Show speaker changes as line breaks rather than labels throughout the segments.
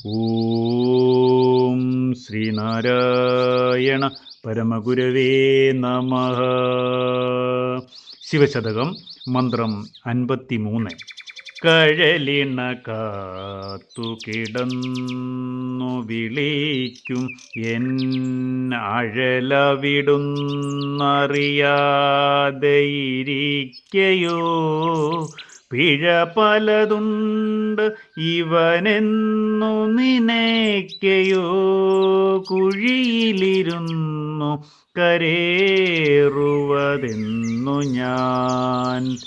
ഓം ശ്രീനാരായണ പരമഗുരവേ നമഃ. ശിവശതകം മന്ത്രം 53. കഴലിണ കാത്തു കിടന്നു വിളിക്കും എൻ അഴലവിടുന്നറിയാതെയിരിക്കയോ, പിഴ പലതുണ്ട് ഇവനെന്നു നിനയ്ക്കയോ, കുഴിയിലിരുന്നു കരേറുവതെന്നു ഞാൻ.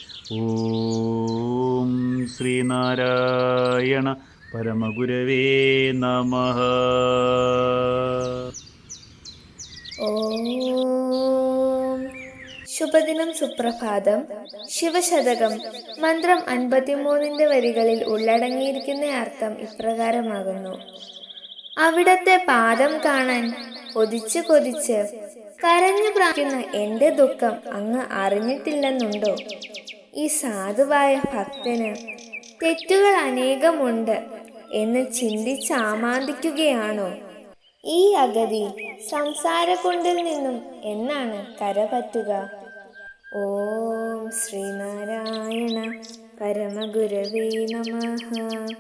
ഓം ശ്രീനാരായണ പരമഗുരവേ നമഃ.
ശുഭദിനം, സുപ്രഭാതം. ശിവശതകം മന്ത്രം 53 വരികളിൽ ഉള്ളടങ്ങിയിരിക്കുന്ന അർത്ഥം ഇപ്രകാരമാകുന്നു. അവിടത്തെ പാദം കാണാൻ കൊതിച്ച് കൊതിച്ച് കരഞ്ഞു പ്രാപിക്കുന്ന എൻ്റെ ദുഃഖം അങ്ങ് അറിഞ്ഞിട്ടില്ലെന്നുണ്ടോ? ഈ സാധുവായ ഭക്തന് തെറ്റുകൾ അനേകമുണ്ട് എന്ന് ചിന്തിച്ച് ആമാന്തിക്കുകയാണോ? ഈ അഗതി സംസാരകുണ്ടിൽ നിന്നും എന്നാണ് കരപറ്റുക? ഓം ശ്രീനാരായണ പരമഗുരവേ നമഃ.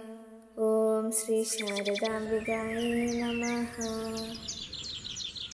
ഓം ശ്രീ ശാരദാംബികായേ നമഃ.